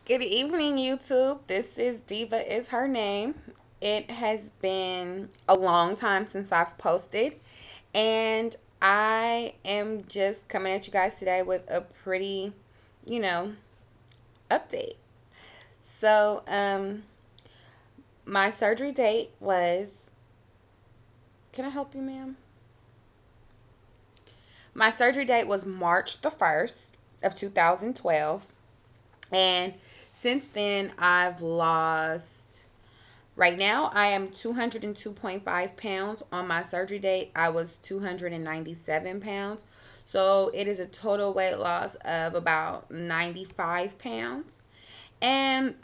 Good evening, YouTube. This is Diva is her name. It has been a long time since I've posted, and I am just coming at you guys today with a pretty, you know, update. So, my surgery date was. Can I help you, ma'am? My surgery date was March the 1st of 2012, and since then I've lost. Right now, I am 202.5 pounds. On my surgery date, I was 297 pounds. So it is a total weight loss of about 95 pounds. And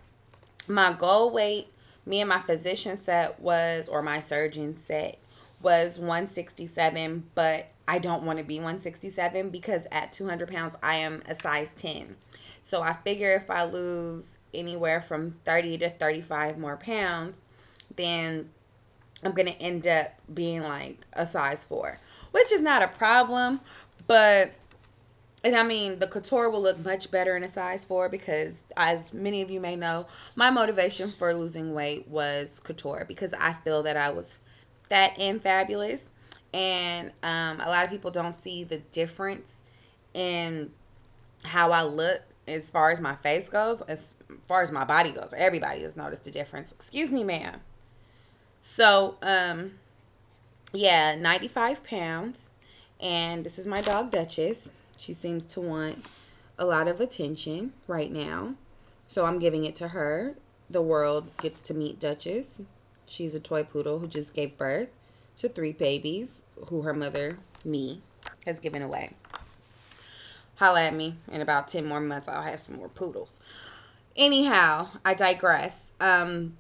my goal weight, me and my physician set was, or my surgeon set, was 167. But I don't want to be 167 because at 200 pounds, I am a size 10. So I figure if I lose anywhere from 30 to 35 more pounds, then I'm going to end up being like a size 4, which is not a problem. But, and I mean, the couture will look much better in a size 4 because, as many of you may know, my motivation for losing weight was couture because I feel that I was fat and fabulous. And a lot of people don't see the difference in how I look as far as my face goes, as far as my body goes. Everybody has noticed the difference. Excuse me, ma'am. So, yeah, 95 pounds. And this is my dog, Duchess. She seems to want a lot of attention right now. So I'm giving it to her. The world gets to meet Duchess. She's a toy poodle who just gave birth to 3 babies who her mother, me, has given away. Holla at me. In about 10 more months, I'll have some more poodles. Anyhow, I digress. I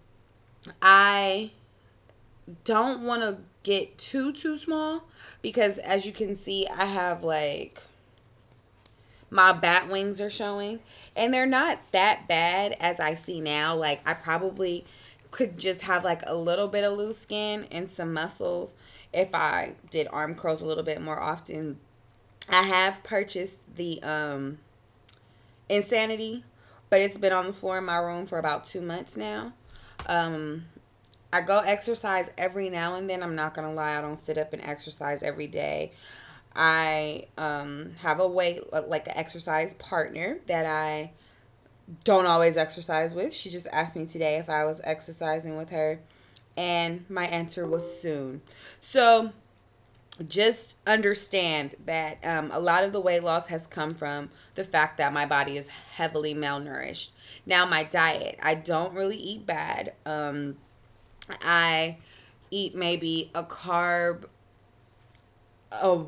don't want to get too small because, as you can see, I have like my bat wings are showing, and they're not that bad as I see now. Like, I probably could just have like a little bit of loose skin and some muscles if I did arm curls a little bit more often. I have purchased the Insanity, but it's been on the floor in my room for about 2 months now. um I go exercise every now and then. I'm not gonna lie, I don't sit up and exercise every day. I have a weight, like an exercise partner that I don't always exercise with. She just asked me today if I was exercising with her, and my answer was soon. So just understand that a lot of the weight loss has come from the fact that my body is heavily malnourished. Now, my diet, I don't really eat bad. I eat maybe a carb a,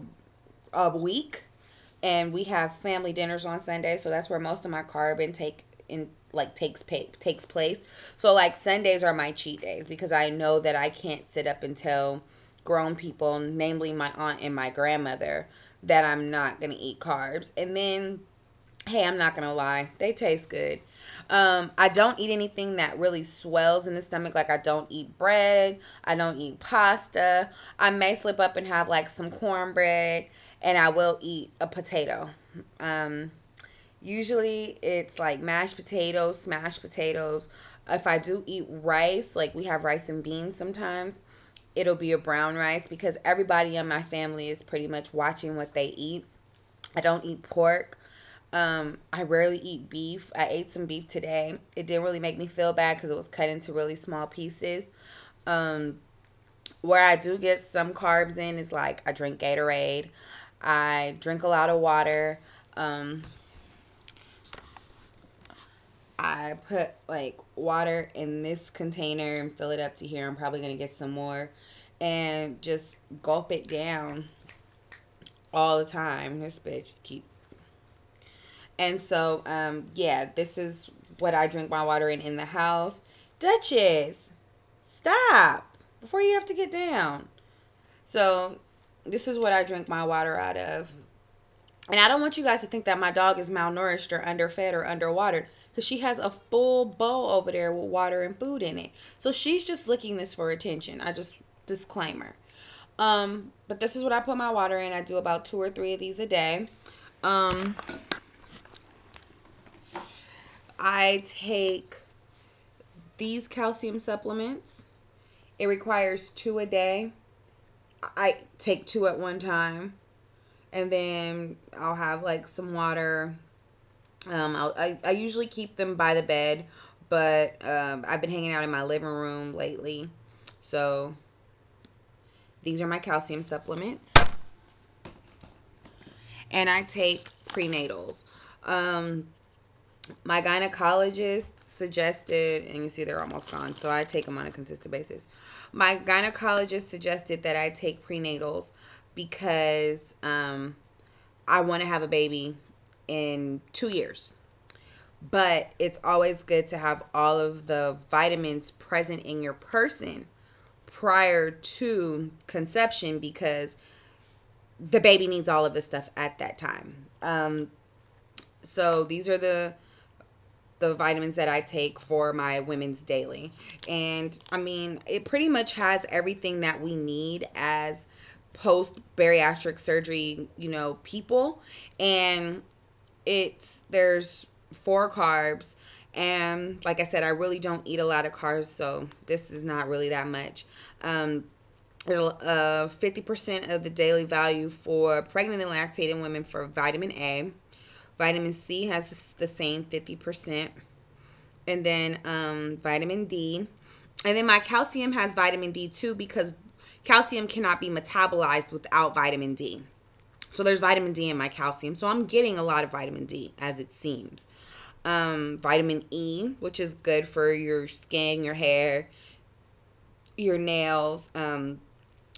a week, and we have family dinners on Sunday, so that's where most of my carb intake in like takes place. So like Sundays are my cheat days because I know that I can't sit up and tell grown people, namely my aunt and my grandmother, that I'm not gonna eat carbs. And then, hey, I'm not gonna lie, they taste good. I don't eat anything that really swells in the stomach. Like, I don't eat bread. I don't eat pasta. I may slip up and have like some cornbread, and I will eat a potato. Um, Usually it's like mashed potatoes, smashed potatoes. If I do eat rice, like we have rice and beans sometimes, it'll be a brown rice because everybody in my family is pretty much watching what they eat. I don't eat pork. I rarely eat beef. I ate some beef today. It didn't really make me feel bad because it was cut into really small pieces. Um, where I do get some carbs in is like I drink Gatorade. I drink a lot of water. Um, I put like water in this container and fill it up to here. I'm probably gonna get some more and just gulp it down all the time. This bitch keep. And so, yeah, this is what I drink my water in the house. Duchess, stop before you have to get down. So, this is what I drink my water out of. And I don't want you guys to think that my dog is malnourished or underfed or underwatered because she has a full bowl over there with water and food in it. So she's just licking this for attention. I just disclaimer. But this is what I put my water in. I do about 2 or 3 of these a day. Um, I take these calcium supplements. It requires 2 a day. I take 2 at one time. And then I'll have like some water. I usually keep them by the bed, but I've been hanging out in my living room lately. So these are my calcium supplements. And I take prenatals. My gynecologist suggested, and you see they're almost gone, so I take them on a consistent basis. My gynecologist suggested that I take prenatals because I want to have a baby in 2 years. But it's always good to have all of the vitamins present in your person prior to conception because the baby needs all of this stuff at that time. So these are the vitamins that I take for my women's daily. And I mean, it pretty much has everything that we need as post bariatric surgery, people. And there's 4 carbs. And like I said, I really don't eat a lot of carbs, so this is not really that much. 50% of the daily value for pregnant and lactating women for vitamin A. Vitamin C has the same 50%. And then vitamin D. And then my calcium has vitamin D too because calcium cannot be metabolized without vitamin D. So there's vitamin D in my calcium. So I'm getting a lot of vitamin D as it seems. Vitamin E, which is good for your skin, your hair, your nails.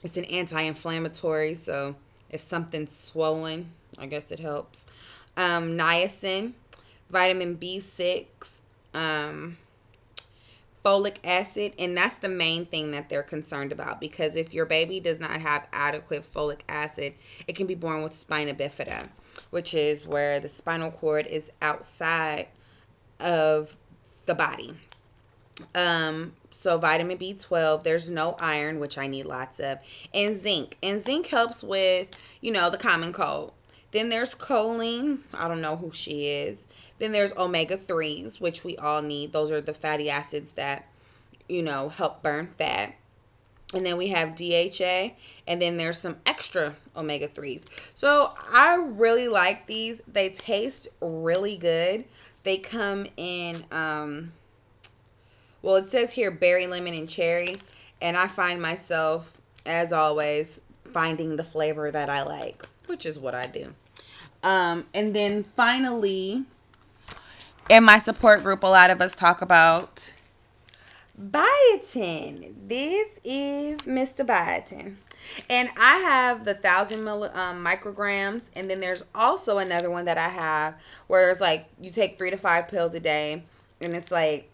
It's an anti-inflammatory. So if something's swollen, I guess it helps. Niacin, vitamin B6, folic acid, and that's the main thing that they're concerned about because if your baby does not have adequate folic acid, it can be born with spina bifida, which is where the spinal cord is outside of the body. So vitamin B12, there's no iron, which I need lots of, and zinc. And zinc helps with, the common cold. Then there's choline. I don't know who she is. Then there's omega-3s, which we all need. Those are the fatty acids that, help burn fat. And then we have DHA. And then there's some extra omega-3s. So I really like these. They taste really good. They come in, it says here berry, lemon, and cherry. And I find myself, as always, finding the flavor that I like, which is what I do. And then finally, in my support group, a lot of us talk about biotin. This is Mr. Biotin. And I have the 1,000 micrograms. And then there's also another one that I have where it's like you take 3 to 5 pills a day. And it's like,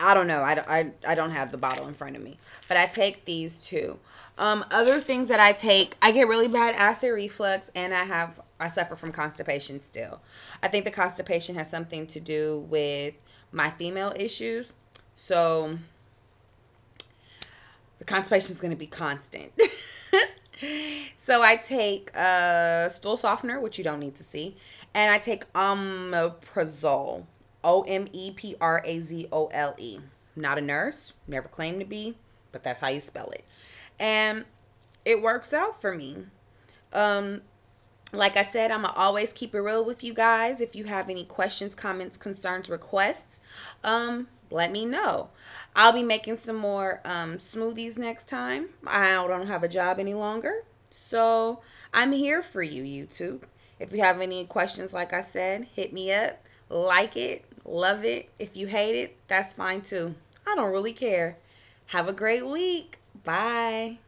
I don't know. I don't have the bottle in front of me. But I take these two. Other things that I take, I get really bad acid reflux and I suffer from constipation still. I think the constipation has something to do with my female issues. So the constipation is going to be constant. So I take stool softener, which you don't need to see. And I take omeprazole. Omeprazole. Not a nurse. Never claimed to be. But that's how you spell it. And it works out for me. Like I said, I'm going to always keep it real with you guys. If you have any questions, comments, concerns, requests, let me know. I'll be making some more smoothies next time. I don't have a job any longer. So I'm here for you, YouTube. If you have any questions, like I said, hit me up. Like it. Love it. If you hate it, that's fine too. I don't really care. Have a great week. Bye.